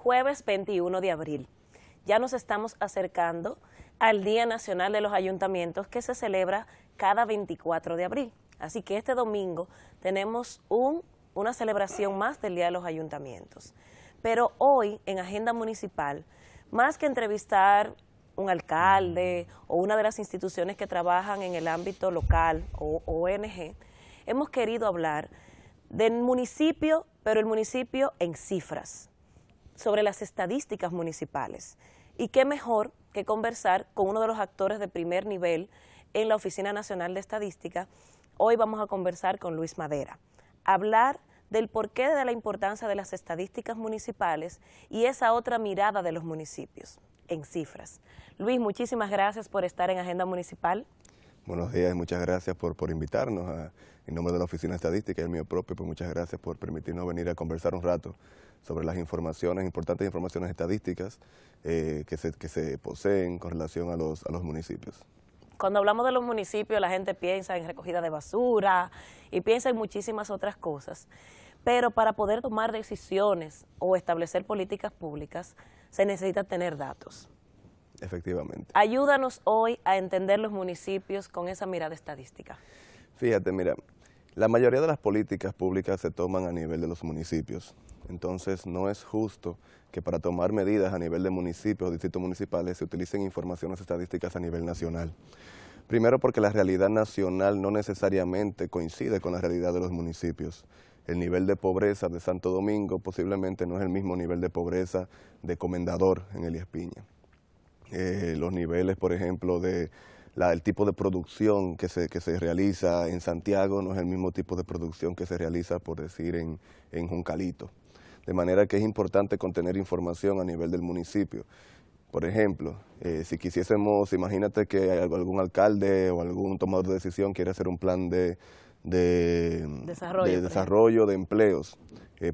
jueves 21 de abril. Ya nos estamos acercando al Día Nacional de los Ayuntamientos que se celebra cada 24 de abril. Así que este domingo tenemos una celebración más del Día de los Ayuntamientos. Pero hoy en Agenda Municipal, más que entrevistar un alcalde o una de las instituciones que trabajan en el ámbito local o ONG, hemos querido hablar del municipio, pero el municipio en cifras, sobre las estadísticas municipales. Y qué mejor que conversar con uno de los actores de primer nivel en la Oficina Nacional de Estadística. Hoy vamos a conversar con Luis Madera, hablar del porqué de la importancia de las estadísticas municipales y esa otra mirada de los municipios en cifras. Luis, muchísimas gracias por estar en Agenda Municipal. Buenos días y muchas gracias por invitarnos. En nombre de la Oficina de Estadística y el mío propio, pues muchas gracias por permitirnos venir a conversar un rato sobre las importantes informaciones estadísticas que se poseen con relación a los municipios. Cuando hablamos de los municipios, la gente piensa en recogida de basura y piensa en muchísimas otras cosas. Pero para poder tomar decisiones o establecer políticas públicas, se necesita tener datos. Efectivamente. Ayúdanos hoy a entender los municipios con esa mirada estadística. Fíjate, mira, la mayoría de las políticas públicas se toman a nivel de los municipios. Entonces, no es justo que para tomar medidas a nivel de municipios o distritos municipales se utilicen informaciones estadísticas a nivel nacional. Primero porque la realidad nacional no necesariamente coincide con la realidad de los municipios. El nivel de pobreza de Santo Domingo posiblemente no es el mismo nivel de pobreza de Comendador en Elías Piña. Los niveles, por ejemplo, el tipo de producción que se realiza en Santiago no es el mismo tipo de producción que se realiza, por decir, en Juncalito. De manera que es importante contener información a nivel del municipio. Por ejemplo, si quisiésemos, imagínate que algún alcalde o algún tomador de decisión quiere hacer un plan de desarrollo de empleos,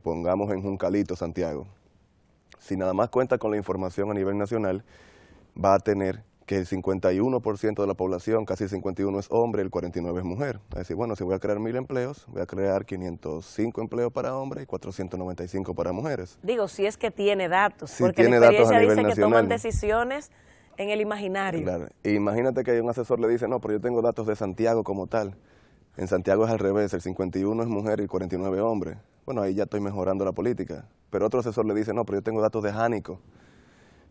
pongamos en Juncalito, Santiago. Si nada más cuenta con la información a nivel nacional, va a tener que el 51% de la población, casi el 51% es hombre, el 49% es mujer. Es decir, bueno, si voy a crear 1000 empleos, voy a crear 505 empleos para hombres y 495 para mujeres. Digo, si es que tiene datos, si porque tiene la experiencia datos a nivel dice nacional. Que toman decisiones en el imaginario. Claro. E imagínate que un asesor le dice, no, pero yo tengo datos de Santiago como tal. En Santiago es al revés, el 51 es mujer y el 49 hombre. Bueno, ahí ya estoy mejorando la política. Pero otro asesor le dice, no, pero yo tengo datos de Jánico.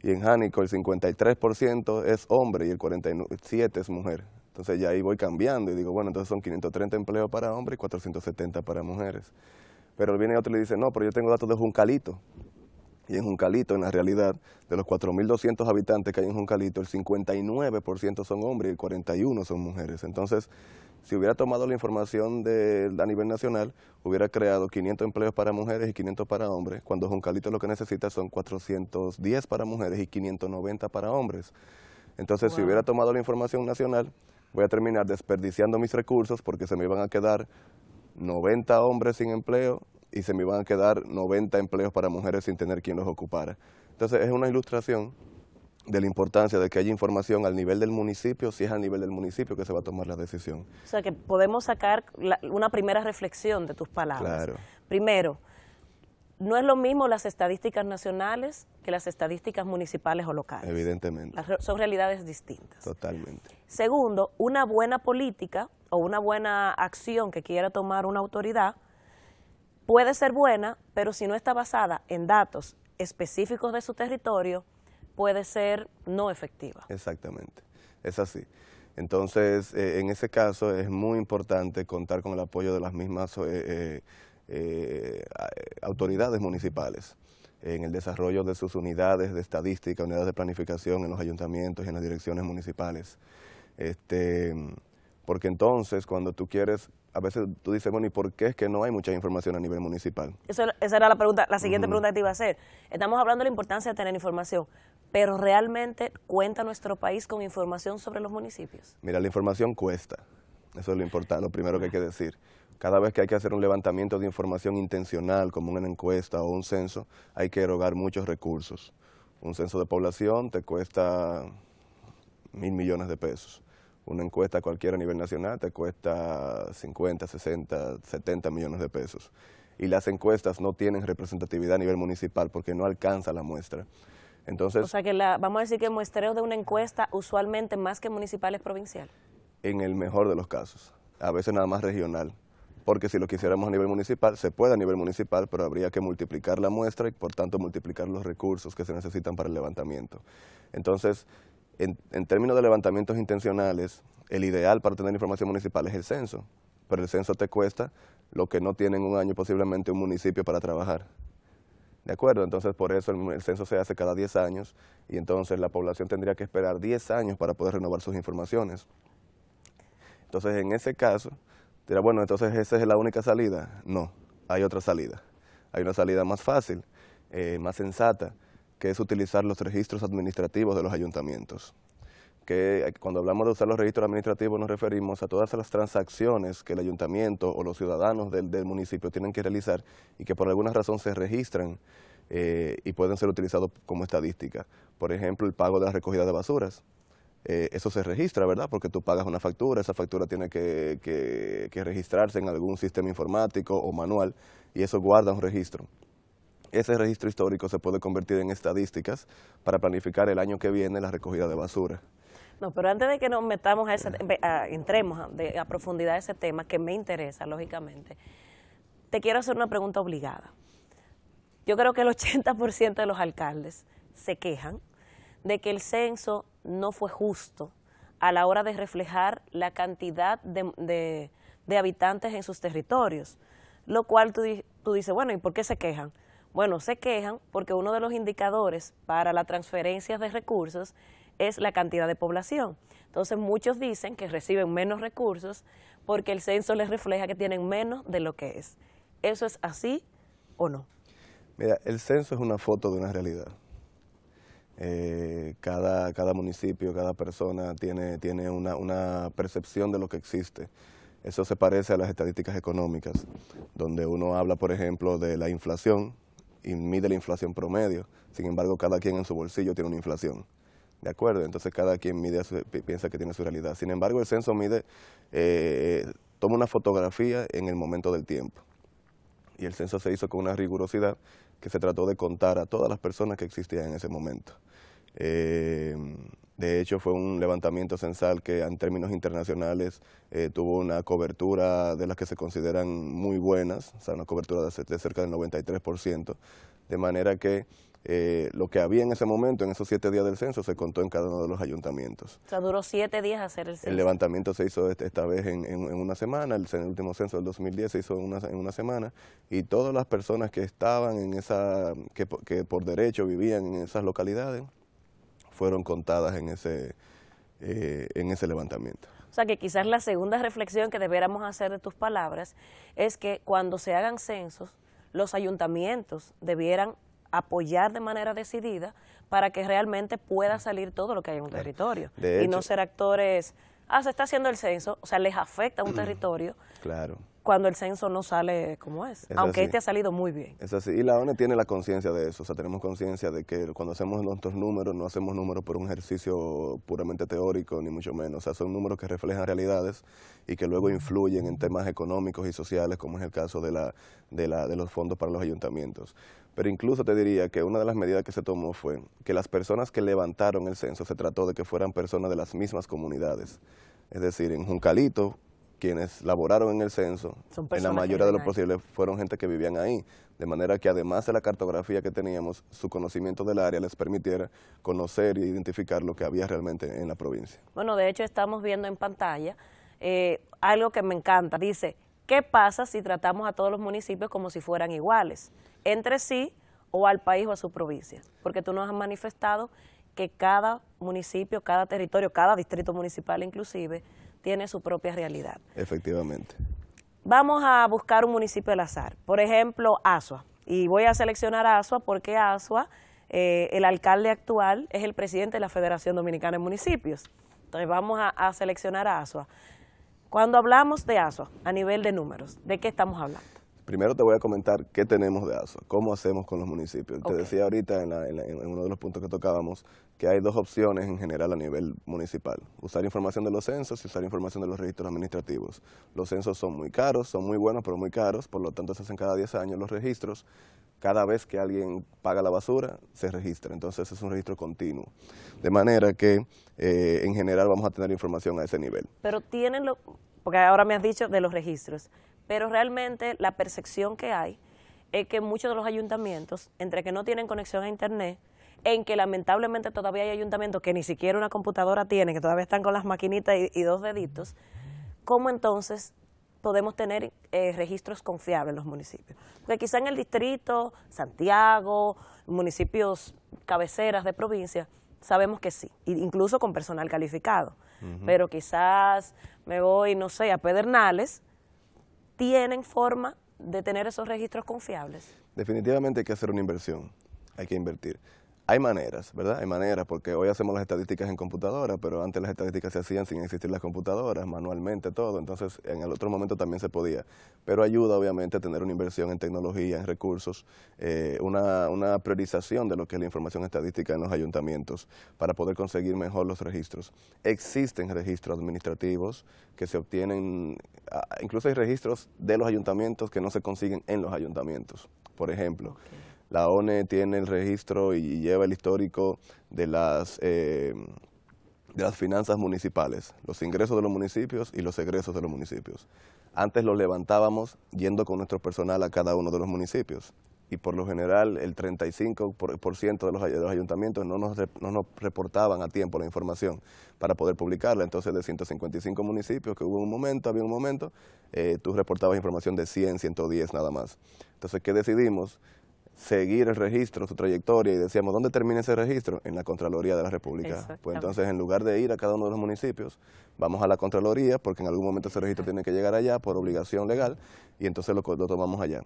Y en Jánico el 53% es hombre y el 47% es mujer. Entonces ya ahí voy cambiando y digo, bueno, entonces son 530 empleos para hombres y 470 para mujeres. Pero viene otro y le dice, no, pero yo tengo datos de Juncalito. Y en Juncalito, en la realidad, de los 4.200 habitantes que hay en Juncalito, el 59% son hombres y el 41% son mujeres. Entonces, si hubiera tomado la información a nivel nacional, hubiera creado 500 empleos para mujeres y 500 para hombres, cuando Juncalito lo que necesita son 410 para mujeres y 590 para hombres. Entonces, si hubiera tomado la información nacional, voy a terminar desperdiciando mis recursos porque se me iban a quedar 90 hombres sin empleo y se me iban a quedar 90 empleos para mujeres sin tener quien los ocupara. Entonces, es una ilustración de la importancia de que haya información al nivel del municipio, si es al nivel del municipio que se va a tomar la decisión. O sea, que podemos sacar una primera reflexión de tus palabras. Claro. Primero, no es lo mismo las estadísticas nacionales que las estadísticas municipales o locales. Evidentemente. Son realidades distintas. Totalmente. Segundo, una buena política o una buena acción que quiera tomar una autoridad puede ser buena, pero si no está basada en datos específicos de su territorio, puede ser no efectiva. Exactamente, es así. Entonces, en ese caso es muy importante contar con el apoyo de las mismas autoridades municipales en el desarrollo de sus unidades de estadística, unidades de planificación en los ayuntamientos y en las direcciones municipales. Porque entonces, cuando tú quieres, a veces tú dices, bueno, ¿y por qué es que no hay mucha información a nivel municipal? Esa era la pregunta, la siguiente pregunta que te iba a hacer. Estamos hablando de la importancia de tener información, pero ¿realmente cuenta nuestro país con información sobre los municipios? Mira, la información cuesta, eso es lo importante, lo primero que hay que decir. Cada vez que hay que hacer un levantamiento de información intencional, como una encuesta o un censo, hay que erogar muchos recursos. Un censo de población te cuesta 1.000 millones de pesos. Una encuesta cualquiera a nivel nacional te cuesta 50, 60, 70 millones de pesos. y las encuestas no tienen representatividad a nivel municipal porque no alcanza la muestra. Entonces, o sea que vamos a decir que el muestreo de una encuesta usualmente más que municipal es provincial. En el mejor de los casos, a veces nada más regional, porque si lo quisiéramos a nivel municipal, se puede a nivel municipal, pero habría que multiplicar la muestra y por tanto multiplicar los recursos que se necesitan para el levantamiento. Entonces, en términos de levantamientos intencionales, el ideal para tener información municipal es el censo, pero el censo te cuesta lo que no tiene en un año posiblemente un municipio para trabajar. ¿De acuerdo? Entonces, por eso el censo se hace cada 10 años y entonces la población tendría que esperar 10 años para poder renovar sus informaciones. Entonces, en ese caso, dirá, bueno, entonces esa es la única salida. No, hay otra salida. Hay una salida más fácil, más sensata, que es utilizar los registros administrativos de los ayuntamientos. Que cuando hablamos de usar los registros administrativos nos referimos a todas las transacciones que el ayuntamiento o los ciudadanos del municipio tienen que realizar y que por alguna razón se registran y pueden ser utilizados como estadística. Por ejemplo, el pago de la recogida de basuras. Eso se registra, ¿verdad? Porque tú pagas una factura, esa factura tiene que registrarse en algún sistema informático o manual y eso guarda un registro. Ese registro histórico se puede convertir en estadísticas para planificar el año que viene la recogida de basura. No, pero antes de que nos metamos entremos a profundidad a ese tema que me interesa, lógicamente, te quiero hacer una pregunta obligada. Yo creo que el 80% de los alcaldes se quejan de que el censo no fue justo a la hora de reflejar la cantidad de habitantes en sus territorios, lo cual tú dices, bueno, ¿y por qué se quejan? Bueno, se quejan porque uno de los indicadores para la transferencia de recursos es la cantidad de población. Entonces muchos dicen que reciben menos recursos porque el censo les refleja que tienen menos de lo que es. ¿Eso es así o no? Mira, el censo es una foto de una realidad. Cada municipio, cada persona tiene una percepción de lo que existe. Eso se parece a las estadísticas económicas, donde uno habla, por ejemplo, de la inflación y mide la inflación promedio. Sin embargo, cada quien en su bolsillo tiene una inflación. ¿De acuerdo? Entonces cada quien piensa que tiene su realidad. Sin embargo, el censo toma una fotografía en el momento del tiempo. Y el censo se hizo con una rigurosidad que se trató de contar a todas las personas que existían en ese momento. De hecho, fue un levantamiento censal que en términos internacionales tuvo una cobertura de las que se consideran muy buenas, o sea, una cobertura de cerca del 93%, de manera que lo que había en ese momento, en esos 7 días del censo, se contó en cada uno de los ayuntamientos. O sea, duró 7 días hacer el censo. El levantamiento se hizo esta vez en una semana, el último censo del 2010 se hizo en una semana, y todas las personas que estaban que por derecho vivían en esas localidades, fueron contadas en ese levantamiento. O sea, que quizás la segunda reflexión que deberíamos hacer de tus palabras es que cuando se hagan censos, los ayuntamientos debieran apoyar de manera decidida para que realmente pueda salir todo lo que hay en un territorio. Y no ser actores, se está haciendo el censo, o sea, les afecta a un territorio. Claro. Cuando el censo no sale como es, aunque este ha salido muy bien. Es así, y la ONU tiene la conciencia de eso, o sea, tenemos conciencia de que cuando hacemos nuestros números, no hacemos números por un ejercicio puramente teórico, ni mucho menos, o sea, son números que reflejan realidades y que luego influyen en temas económicos y sociales, como es el caso de los fondos para los ayuntamientos. Pero incluso te diría que una de las medidas que se tomó fue que las personas que levantaron el censo se trató de que fueran personas de las mismas comunidades, es decir, en Juncalito, quienes laboraron en el censo, en la mayoría de lo posible, fueron gente que vivían ahí, de manera que además de la cartografía que teníamos, su conocimiento del área les permitiera conocer e identificar lo que había realmente en la provincia. Bueno, de hecho estamos viendo en pantalla algo que me encanta, dice, ¿qué pasa si tratamos a todos los municipios como si fueran iguales, entre sí o al país o a su provincia? Porque tú nos has manifestado que cada municipio, cada territorio, cada distrito municipal inclusive, tiene su propia realidad. Efectivamente. Vamos a buscar un municipio al azar, por ejemplo, Azua, y voy a seleccionar a Azua porque Azua, el alcalde actual es el presidente de la Federación Dominicana de Municipios. Entonces vamos a seleccionar a Azua. Cuando hablamos de Azua, a nivel de números, ¿de qué estamos hablando? Primero te voy a comentar qué tenemos de ASUA, cómo hacemos con los municipios. Te Ok. decía ahorita en uno de los puntos que tocábamos que hay dos opciones en general a nivel municipal. Usar información de los censos y usar información de los registros administrativos. Los censos son muy caros, son muy buenos, pero muy caros, por lo tanto se hacen cada 10 años los registros. Cada vez que alguien paga la basura, se registra. Entonces es un registro continuo. De manera que en general vamos a tener información a ese nivel. Pero porque ahora me has dicho de los registros, pero realmente la percepción que hay es que muchos de los ayuntamientos, entre que no tienen conexión a internet, en que lamentablemente todavía hay ayuntamientos que ni siquiera una computadora tienen, que todavía están con las maquinitas y dos deditos, ¿cómo entonces podemos tener registros confiables en los municipios? Porque quizá en el distrito, Santiago, municipios cabeceras de provincia, sabemos que sí, incluso con personal calificado. Pero quizás me voy, no sé, a Pedernales, ¿tienen forma de tener esos registros confiables? Definitivamente hay que hacer una inversión, hay que invertir. Hay maneras, ¿verdad? Hay maneras, porque hoy hacemos las estadísticas en computadora, pero antes las estadísticas se hacían sin existir las computadoras, manualmente todo, entonces en el otro momento también se podía. Pero ayuda obviamente a tener una inversión en tecnología, en recursos, una priorización de lo que es la información estadística en los ayuntamientos para poder conseguir mejor los registros. Existen registros administrativos que se obtienen, incluso hay registros de los ayuntamientos que no se consiguen en los ayuntamientos. Por ejemplo, la ONE tiene el registro y lleva el histórico de las finanzas municipales, los ingresos de los municipios y los egresos de los municipios. Antes los levantábamos yendo con nuestro personal a cada uno de los municipios y por lo general el 35% de los ayuntamientos no nos reportaban a tiempo la información para poder publicarla. Entonces de 155 municipios que había un momento, tú reportabas información de 100, 110 nada más. Entonces, ¿qué decidimos? Seguir el registro, su trayectoria, y decíamos, ¿dónde termina ese registro? En la Contraloría de la República. Pues entonces, en lugar de ir a cada uno de los municipios, vamos a la Contraloría, porque en algún momento ese registro tiene que llegar allá por obligación legal, y entonces lo tomamos allá.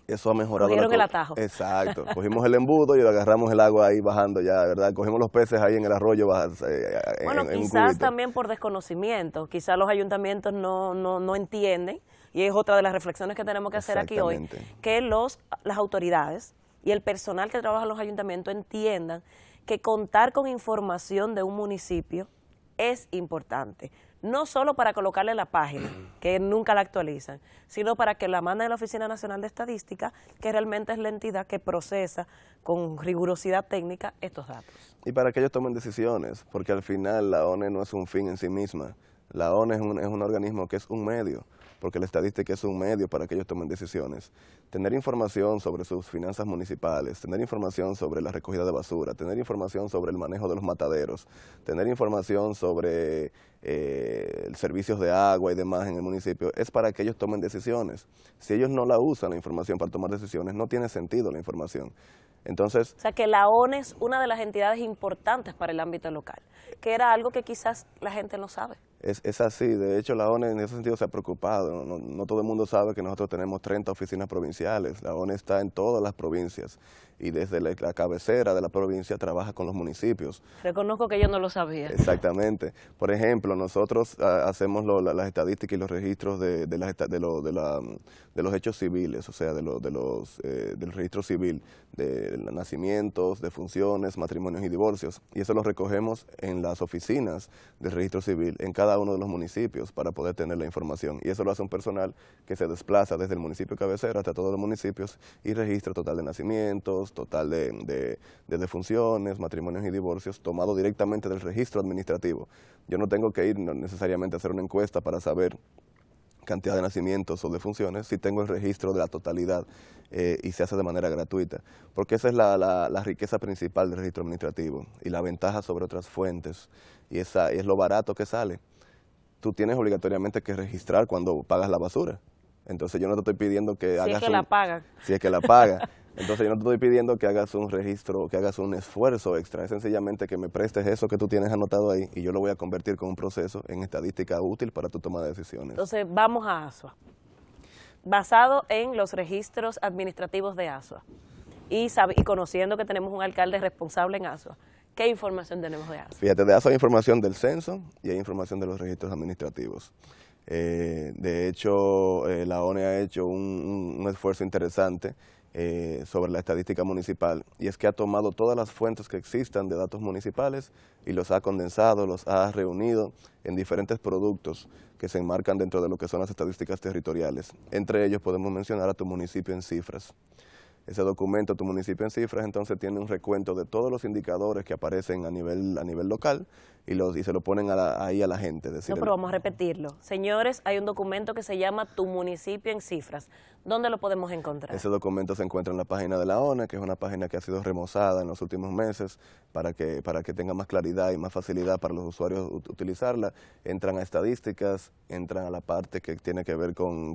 Eso ha mejorado. Cogieron el atajo. Exacto. Cogimos el embudo y agarramos el agua ahí bajando ya, ¿verdad? Cogimos los peces ahí en el arroyo. Bueno, quizás también por desconocimiento. Quizás los ayuntamientos no entienden, y es otra de las reflexiones que tenemos que hacer aquí hoy, que las autoridades y el personal que trabaja en los ayuntamientos entiendan que contar con información de un municipio es importante. No solo para colocarle en la página, que nunca la actualizan, sino para que la manden a la Oficina Nacional de Estadística, que realmente es la entidad que procesa con rigurosidad técnica estos datos. Y para que ellos tomen decisiones, porque al final la ONE no es un fin en sí misma. La ONE es un organismo que es un medio, porque la estadística es un medio para que ellos tomen decisiones. Tener información sobre sus finanzas municipales, tener información sobre la recogida de basura, tener información sobre el manejo de los mataderos, tener información sobre servicios de agua y demás en el municipio, es para que ellos tomen decisiones. Si ellos no la usan, la información, para tomar decisiones, no tiene sentido la información. Entonces, o sea que la ONE es una de las entidades importantes para el ámbito local, que era algo que quizás la gente no sabe. Es así, de hecho la ONE en ese sentido se ha preocupado, no todo el mundo sabe que nosotros tenemos 30 oficinas provinciales, la ONE está en todas las provincias y desde la cabecera de la provincia trabaja con los municipios. Reconozco que yo no lo sabía. Exactamente. Por ejemplo, nosotros hacemos las estadísticas y los registros de los hechos civiles, o sea, del registro civil, de nacimientos, defunciones, matrimonios y divorcios, y eso lo recogemos en las oficinas del registro civil, en cada uno de los municipios para poder tener la información. Y eso lo hace un personal que se desplaza desde el municipio cabecera hasta todos los municipios y registra total de nacimientos, total de defunciones, matrimonios y divorcios, tomado directamente del registro administrativo. Yo no tengo que ir necesariamente a hacer una encuesta para saber cantidad de nacimientos o defunciones, si tengo el registro de la totalidad y se hace de manera gratuita. Porque esa es la riqueza principal del registro administrativo y la ventaja sobre otras fuentes, y es lo barato que sale. Tú tienes obligatoriamente que registrar cuando pagas la basura. Entonces yo no te estoy pidiendo que hagas si es que la pagan. Si es que la paga. Entonces yo no te estoy pidiendo que hagas un registro, que hagas un esfuerzo extra. Es sencillamente que me prestes eso que tú tienes anotado ahí y yo lo voy a convertir con un proceso en estadística útil para tu toma de decisiones. Entonces vamos a ASUA. Basado en los registros administrativos de ASUA y conociendo que tenemos un alcalde responsable en ASUA, ¿qué información tenemos de ASUA? Fíjate, de ASUA hay información del censo y hay información de los registros administrativos. De hecho, la ONE ha hecho un esfuerzo interesante sobre la estadística municipal, y es que ha tomado todas las fuentes que existan de datos municipales y los ha condensado, los ha reunido en diferentes productos que se enmarcan dentro de lo que son las estadísticas territoriales. Entre ellos podemos mencionar a Tu Municipio en Cifras. Ese documento, Tu Municipio en Cifras, entonces tiene un recuento de todos los indicadores que aparecen a nivel local y se lo ponen ahí a la gente. No, pero vamos a repetirlo. Señores, hay un documento que se llama Tu Municipio en Cifras. ¿Dónde lo podemos encontrar? Ese documento se encuentra en la página de la ONE, que es una página que ha sido remozada en los últimos meses para que tenga más claridad y más facilidad para los usuarios utilizarla. Entran a estadísticas, entran a la parte que tiene que ver con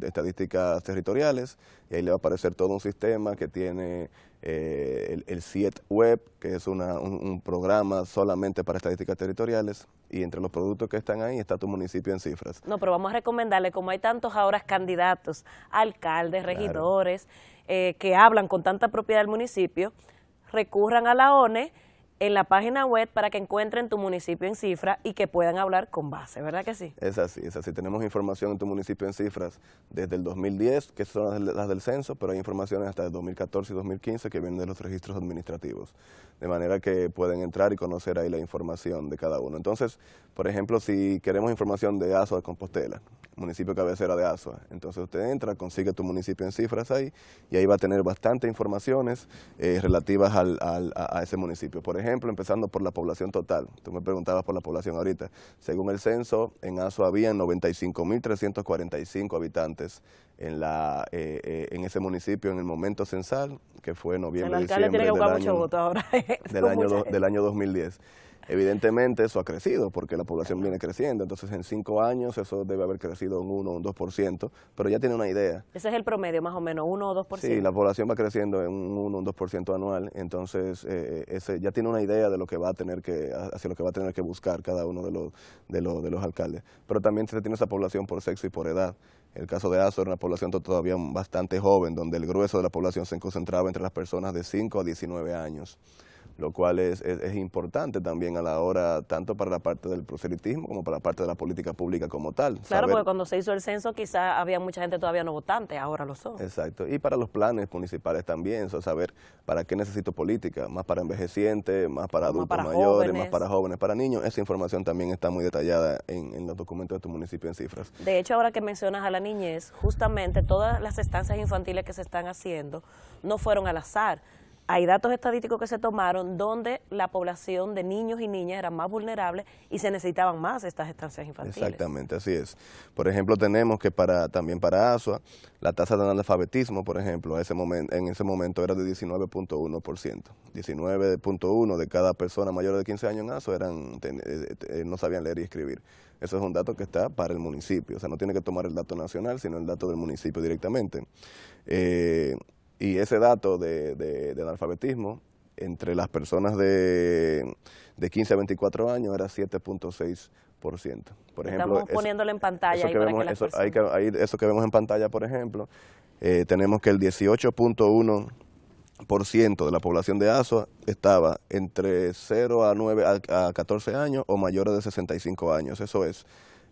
estadísticas territoriales, y ahí le va a aparecer todo un sistema que tiene el CIET Web, que es un programa solamente para estadísticas territoriales, y entre los productos que están ahí está Tu Municipio en Cifras. No, pero vamos a recomendarle, como hay tantos ahora candidatos, alcaldes, regidores, que hablan con tanta propiedad del municipio, recurran a la ONE en la página web para que encuentren Tu Municipio en Cifras y que puedan hablar con base, ¿verdad que sí? Es así, es así. Tenemos información en Tu Municipio en Cifras desde el 2010, que son las del censo, pero hay informaciones hasta el 2014 y 2015 que vienen de los registros administrativos, de manera que pueden entrar y conocer ahí la información de cada uno. Entonces, por ejemplo, si queremos información de Azua de Compostela, municipio cabecera de Azua, entonces usted entra, consigue Tu Municipio en Cifras ahí, y ahí va a tener bastante informaciones relativas a ese municipio. Por ejemplo, empezando por la población total. Tú me preguntabas por la población ahorita. Según el censo, en Azua habían 95.345 habitantes en ese municipio en el momento censal, que fue noviembre, diciembre del año 2010. Evidentemente eso ha crecido porque la población viene creciendo, entonces en 5 años eso debe haber crecido un 1 o un 2%, pero ya tiene una idea. Ese es el promedio más o menos, 1 o 2%. Sí, la población va creciendo en un 1 o un 2% anual, entonces ese ya tiene una idea de lo que va a tener hacia lo que va a tener que buscar cada uno de los alcaldes. Pero también se tiene esa población por sexo y por edad. El caso de Azua era una población todavía bastante joven, donde el grueso de la población se concentraba entre las personas de 5 a 19 años. Lo cual es importante también a la hora, tanto para la parte del proselitismo como para la parte de la política pública como tal. Claro, porque cuando se hizo el censo quizá había mucha gente todavía no votante, ahora lo son. Exacto, y para los planes municipales también, saber para qué necesito política, más para envejecientes, más para adultos mayores, más para jóvenes, para niños. Esa información también está muy detallada en los documentos de Tu Municipio en Cifras. De hecho, ahora que mencionas a la niñez, justamente todas las estancias infantiles que se están haciendo no fueron al azar. Hay datos estadísticos que se tomaron donde la población de niños y niñas era más vulnerable y se necesitaban más estas estancias infantiles. Exactamente, así es. Por ejemplo, tenemos que también para Azua, la tasa de analfabetismo, por ejemplo, en ese momento era de 19.1%. 19.1 de cada persona mayor de 15 años en Azua no sabían leer y escribir. Eso es un dato que está para el municipio, o sea, no tiene que tomar el dato nacional, sino el dato del municipio directamente. Y ese dato de analfabetismo entre las personas de 15 a 24 años era 7.6%. Por ejemplo, estamos poniéndolo en pantalla. Eso que vemos en pantalla, por ejemplo, tenemos que el 18.1% de la población de Azua estaba entre 0 a 14 años o mayores de 65 años. Eso es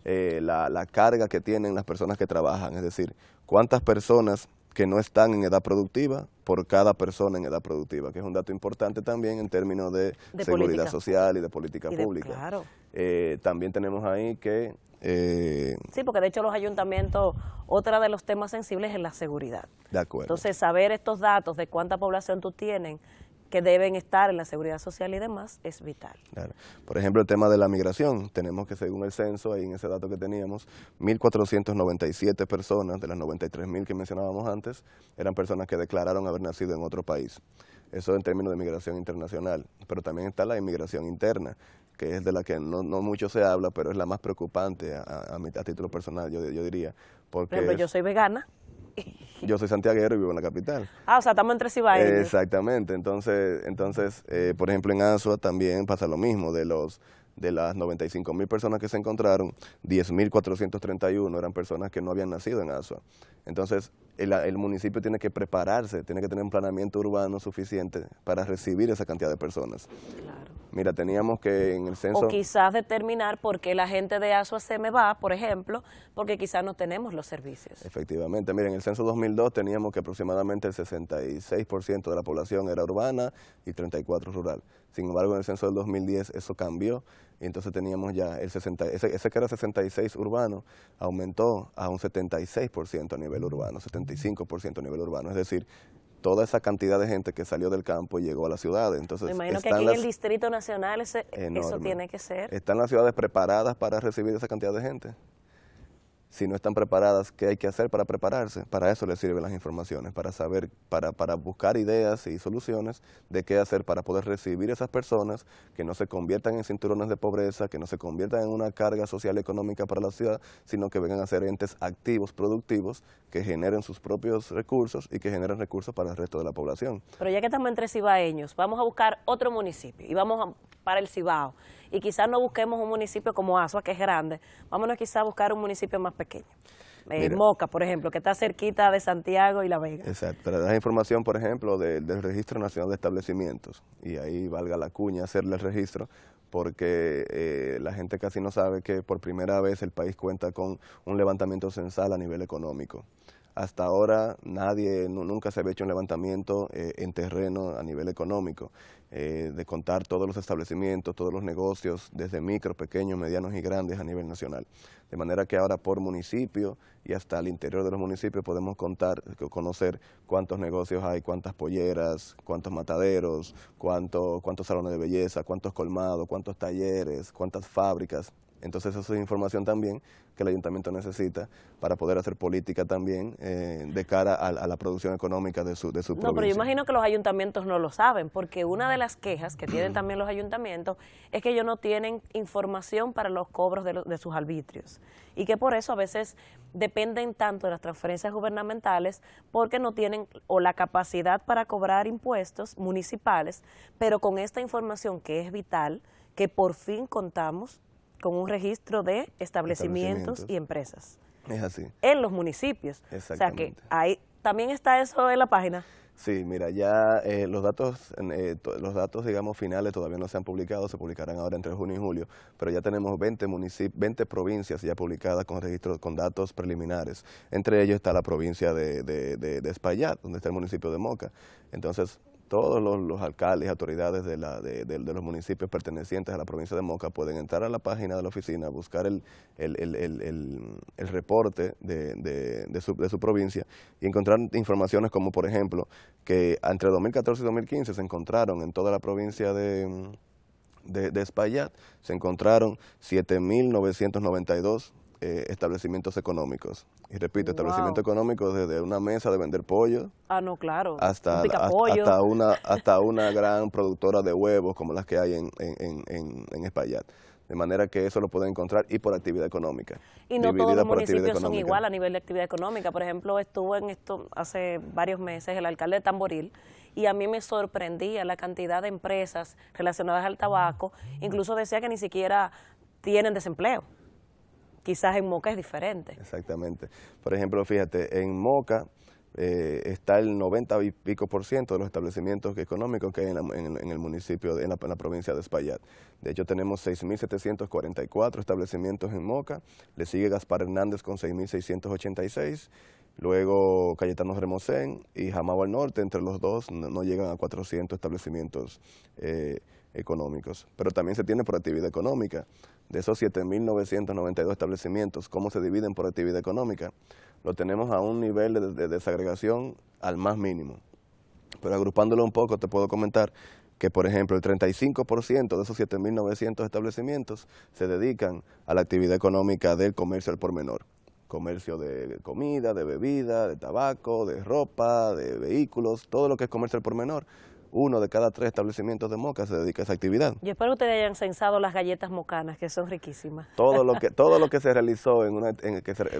la carga que tienen las personas que trabajan, es decir, cuántas personas que no están en edad productiva por cada persona en edad productiva, que es un dato importante también en términos de seguridad social y de política pública. Claro. También tenemos ahí que... sí, porque de hecho los ayuntamientos, otra de los temas sensibles es la seguridad. De acuerdo. Entonces, saber estos datos de cuánta población tú tienes que deben estar en la seguridad social y demás es vital. Claro. Por ejemplo, el tema de la migración, tenemos que según el censo, ahí en ese dato que teníamos, 1.497 personas de las 93.000 que mencionábamos antes, eran personas que declararon haber nacido en otro país. Eso en términos de migración internacional, pero también está la inmigración interna, que es de la que no mucho se habla, pero es la más preocupante a título personal, yo diría. Porque por ejemplo, yo soy vegana. Yo soy santiaguero y vivo en la capital. O sea, estamos entre cibaeños. Exactamente. Entonces, por ejemplo, en Azua también pasa lo mismo. De las 95.000 personas que se encontraron, 10.431 eran personas que no habían nacido en Azua. Entonces, el municipio tiene que prepararse, tiene que tener un planeamiento urbano suficiente para recibir esa cantidad de personas. Claro. Mira, teníamos que en el censo... O quizás determinar por qué la gente de Asua se me va, por ejemplo, porque quizás no tenemos los servicios. Efectivamente, mira, en el censo 2002 teníamos que aproximadamente el 66% de la población era urbana y 34% rural. Sin embargo, en el censo del 2010 eso cambió y entonces teníamos ya el 60, ese que era 66 urbano aumentó a un 76% a nivel urbano, 75% a nivel urbano, es decir, toda esa cantidad de gente que salió del campo y llegó a las ciudades. Entonces, me imagino que aquí en el Distrito Nacional eso tiene que ser. ¿Están las ciudades preparadas para recibir esa cantidad de gente? Si no están preparadas, ¿qué hay que hacer para prepararse? Para eso les sirven las informaciones, para saber, para buscar ideas y soluciones de qué hacer para poder recibir esas personas, que no se conviertan en cinturones de pobreza, que no se conviertan en una carga social y económica para la ciudad, sino que vengan a ser entes activos, productivos, que generen sus propios recursos y que generen recursos para el resto de la población. Pero ya que estamos entre cibaeños, vamos a buscar otro municipio y vamos para el Cibao. Y quizás no busquemos un municipio como Asua, que es grande, vámonos quizás a buscar un municipio más pequeño. Moca, por ejemplo, que está cerquita de Santiago y La Vega. Exacto, para dar información, por ejemplo, del Registro Nacional de Establecimientos, y ahí valga la cuña hacerle el registro, porque la gente casi no sabe que por primera vez el país cuenta con un levantamiento censal a nivel económico. Hasta ahora nunca se había hecho un levantamiento en terreno a nivel económico, de contar todos los establecimientos, todos los negocios, desde micro, pequeños, medianos y grandes a nivel nacional. De manera que ahora por municipio y hasta el interior de los municipios podemos conocer cuántos negocios hay, cuántas polleras, cuántos mataderos, cuántos salones de belleza, cuántos colmados, cuántos talleres, cuántas fábricas. Entonces eso es información también que el ayuntamiento necesita para poder hacer política también de cara a la producción económica de su provincia. No, pero yo imagino que los ayuntamientos no lo saben, porque una de las quejas que tienen también los ayuntamientos es que ellos no tienen información para los cobros de sus arbitrios y que por eso a veces dependen tanto de las transferencias gubernamentales porque no tienen o la capacidad para cobrar impuestos municipales, pero con esta información que es vital, que por fin contamos con un registro de establecimientos y empresas. Es así. En los municipios. Exactamente. O sea que ahí también está eso en la página. Sí, mira, ya los datos, digamos, finales todavía no se han publicado, se publicarán ahora entre junio y julio, pero ya tenemos 20 provincias ya publicadas con registros, con datos preliminares. Entre ellos está la provincia de Espaillat, donde está el municipio de Moca. Entonces, todos los alcaldes y autoridades de los municipios pertenecientes a la provincia de Moca pueden entrar a la página de la oficina, buscar el reporte de su provincia y encontrar informaciones como, por ejemplo, que entre 2014 y 2015 se encontraron en toda la provincia de Espaillat, se encontraron 7.992 establecimientos económicos. Y repito, establecimientos económicos desde una mesa de vender pollo. Ah, no, claro. Hasta una gran productora de huevos como las que hay en Espaillat. De manera que eso lo pueden encontrar y por actividad económica. Y no todos los municipios son igual a nivel de actividad económica. Por ejemplo, estuvo en esto hace varios meses el alcalde de Tamboril y a mí me sorprendía la cantidad de empresas relacionadas al tabaco. Incluso decía que ni siquiera tienen desempleo. Quizás en Moca es diferente. Exactamente. Por ejemplo, fíjate, en Moca está el 90 y pico % de los establecimientos económicos que hay en el municipio, en la provincia de Espaillat. De hecho, tenemos 6.744 establecimientos en Moca, le sigue Gaspar Hernández con 6.686, luego Cayetano Remosén y Jamao al Norte, entre los dos no llegan a 400 establecimientos económicos. Pero también se tiene por actividad económica. De esos 7.992 establecimientos, ¿cómo se dividen por actividad económica? Lo tenemos a un nivel de desagregación al más mínimo. Pero agrupándolo un poco, te puedo comentar que, por ejemplo, el 35% de esos 7.900 establecimientos se dedican a la actividad económica del comercio al por menor. Comercio de comida, de bebida, de tabaco, de ropa, de vehículos, todo lo que es comercio al por menor. 1 de cada 3 establecimientos de Moca se dedica a esa actividad. Yo espero que ustedes hayan censado las galletas mocanas, que son riquísimas. Todo lo que se realizó,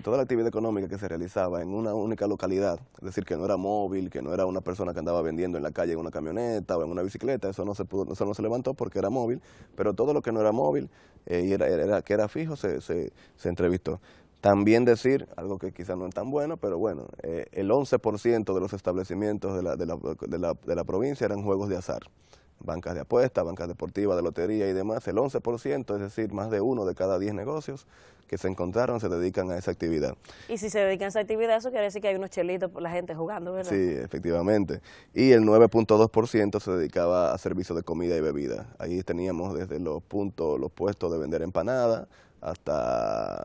toda la actividad económica que se realizaba en una única localidad, es decir, que no era móvil, que no era una persona que andaba vendiendo en la calle en una camioneta o en una bicicleta, eso no se levantó porque era móvil, pero todo lo que no era móvil y que era fijo se entrevistó. También decir, algo que quizás no es tan bueno, pero bueno, el 11% de los establecimientos de la provincia eran juegos de azar. Bancas de apuestas, bancas deportivas, de lotería y demás. El 11%, es decir, más de 1 de cada 10 negocios que se encontraron se dedican a esa actividad. Y si se dedican a esa actividad, eso quiere decir que hay unos chelitos por la gente jugando, ¿verdad? Sí, efectivamente. Y el 9.2% se dedicaba a servicios de comida y bebida. Ahí teníamos desde los puestos de vender empanadas hasta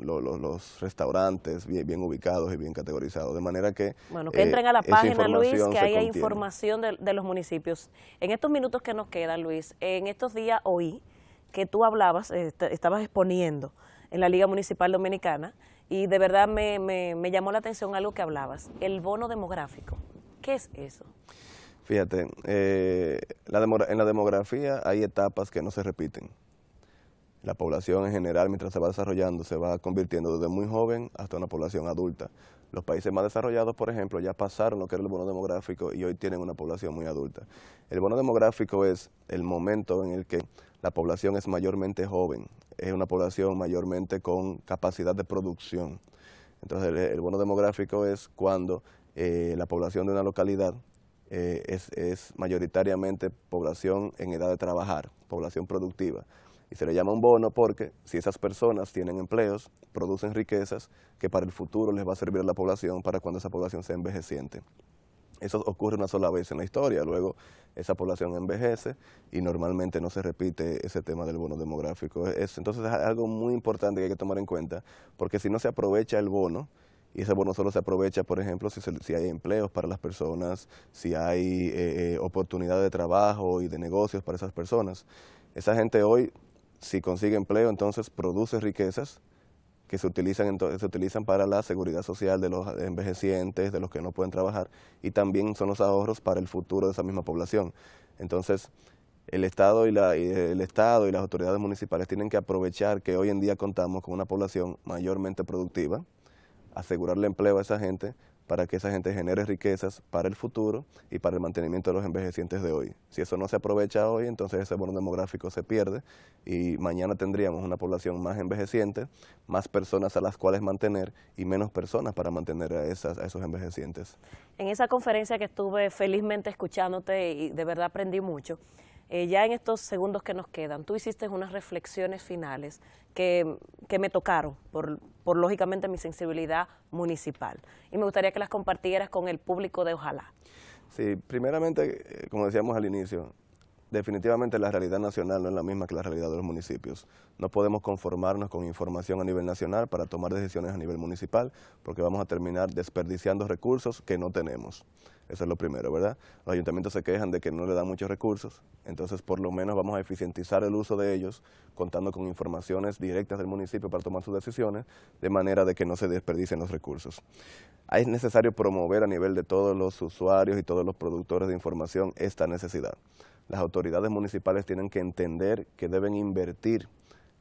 los restaurantes bien ubicados y bien categorizados. De manera que bueno, que entren a la página, Luis, que ahí hay contiene información de los municipios. En estos minutos que nos quedan, Luis, en estos días oí que tú hablabas, estabas exponiendo en la Liga Municipal Dominicana, y de verdad me llamó la atención algo que hablabas, el bono demográfico. ¿Qué es eso? Fíjate, en la demografía hay etapas que no se repiten. La población en general, mientras se va desarrollando, se va convirtiendo desde muy joven hasta una población adulta. Los países más desarrollados, por ejemplo, ya pasaron lo que era el bono demográfico y hoy tienen una población muy adulta. El bono demográfico es el momento en el que la población es mayormente joven, es una población mayormente con capacidad de producción. Entonces, el bono demográfico es cuando la población de una localidad es mayoritariamente población en edad de trabajar, población productiva. Y se le llama un bono porque si esas personas tienen empleos, producen riquezas que para el futuro les va a servir a la población para cuando esa población sea envejeciente. Eso ocurre una sola vez en la historia, luego esa población envejece y normalmente no se repite ese tema del bono demográfico. Entonces es algo muy importante que hay que tomar en cuenta, porque si no se aprovecha el bono, y ese bono solo se aprovecha, por ejemplo, si hay empleos para las personas, si hay oportunidades de trabajo y de negocios para esas personas. Esa gente hoy, si consigue empleo, entonces produce riquezas que se utilizan para la seguridad social de los envejecientes, de los que no pueden trabajar, y también son los ahorros para el futuro de esa misma población. Entonces, el Estado y las autoridades municipales tienen que aprovechar que hoy en día contamos con una población mayormente productiva, asegurarle empleo a esa gente para que esa gente genere riquezas para el futuro y para el mantenimiento de los envejecientes de hoy. Si eso no se aprovecha hoy, entonces ese bono demográfico se pierde y mañana tendríamos una población más envejeciente, más personas a las cuales mantener y menos personas para mantener a esos envejecientes. En esa conferencia que estuve felizmente escuchándote y de verdad aprendí mucho, ya en estos segundos que nos quedan, tú hiciste unas reflexiones finales que me tocaron por lógicamente mi sensibilidad municipal. Y me gustaría que las compartieras con el público de Ojalá. Sí, primeramente, como decíamos al inicio, definitivamente la realidad nacional no es la misma que la realidad de los municipios. No podemos conformarnos con información a nivel nacional para tomar decisiones a nivel municipal, porque vamos a terminar desperdiciando recursos que no tenemos. Eso es lo primero, ¿verdad? Los ayuntamientos se quejan de que no le dan muchos recursos, entonces por lo menos vamos a eficientizar el uso de ellos, contando con informaciones directas del municipio para tomar sus decisiones, de manera de que no se desperdicien los recursos. Es necesario promover a nivel de todos los usuarios y todos los productores de información esta necesidad. Las autoridades municipales tienen que entender que deben invertir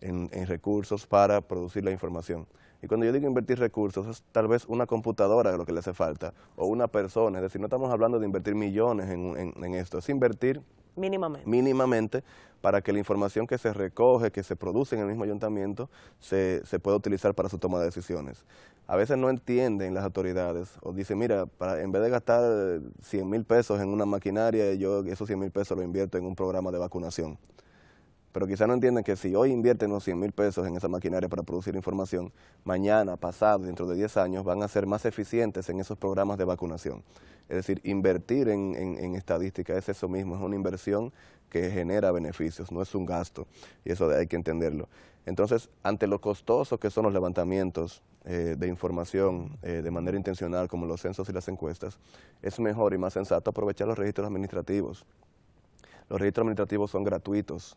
en recursos para producir la información. Y cuando yo digo invertir recursos, es tal vez una computadora lo que le hace falta, o una persona, es decir, no estamos hablando de invertir millones en esto, es invertir mínimamente para que la información que se recoge, que se produce en el mismo ayuntamiento, se pueda utilizar para su toma de decisiones. A veces no entienden las autoridades, o dicen, mira, en vez de gastar 100,000 pesos en una maquinaria, yo esos 100,000 pesos lo invierto en un programa de vacunación. Pero quizás no entienden que si hoy invierten unos 100,000 pesos en esa maquinaria para producir información, mañana, pasado, dentro de 10 años, van a ser más eficientes en esos programas de vacunación. Es decir, invertir en estadística es eso mismo, es una inversión que genera beneficios, no es un gasto, y eso hay que entenderlo. Entonces, ante lo costoso que son los levantamientos de información de manera intencional, como los censos y las encuestas, es mejor y más sensato aprovechar los registros administrativos. Los registros administrativos son gratuitos.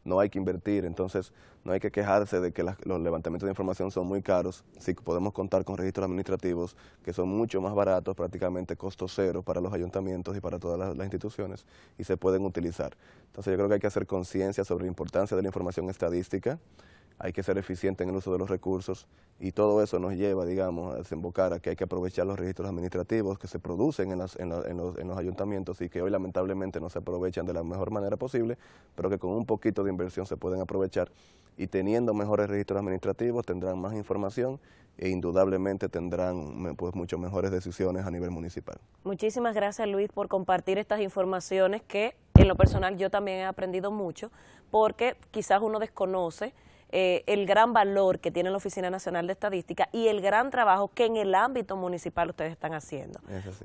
No hay que invertir, entonces no hay que quejarse de que los levantamientos de información son muy caros, si podemos contar con registros administrativos que son mucho más baratos, prácticamente costo cero para los ayuntamientos y para todas las instituciones, y se pueden utilizar. Entonces yo creo que hay que hacer conciencia sobre la importancia de la información estadística, hay que ser eficiente en el uso de los recursos, y todo eso nos lleva, digamos, a desembocar a que hay que aprovechar los registros administrativos que se producen en los ayuntamientos y que hoy lamentablemente no se aprovechan de la mejor manera posible, pero que con un poquito de inversión se pueden aprovechar y teniendo mejores registros administrativos tendrán más información e indudablemente tendrán pues mucho mejores decisiones a nivel municipal. Muchísimas gracias, Luis, por compartir estas informaciones que en lo personal yo también he aprendido mucho, porque quizás uno desconoce el gran valor que tiene la Oficina Nacional de Estadística y el gran trabajo que en el ámbito municipal ustedes están haciendo.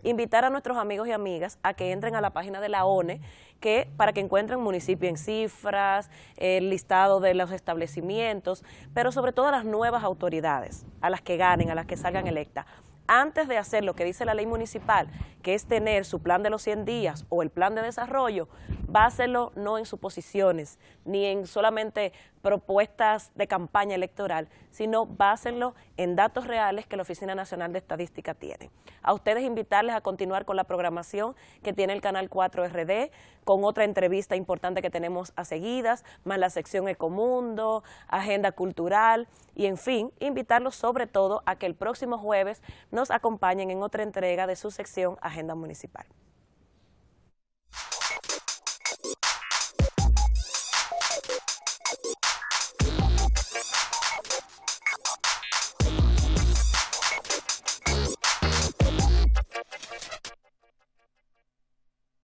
Invitar a nuestros amigos y amigas a que entren a la página de la ONE para que encuentren municipio en cifras, el listado de los establecimientos, pero sobre todo a las nuevas autoridades, a las que ganen, a las que salgan electas. Antes de hacer lo que dice la ley municipal, que es tener su plan de los 100 días o el plan de desarrollo, va a hacerlo no en suposiciones, ni en solamente propuestas de campaña electoral, sino va a hacerlo en datos reales que la Oficina Nacional de Estadística tiene. A ustedes invitarles a continuar con la programación que tiene el Canal 4 RD, con otra entrevista importante que tenemos a seguidas, más la sección Ecomundo, agenda cultural y en fin, invitarlos sobre todo a que el próximo jueves nos acompañen en otra entrega de su sección Agenda Municipal.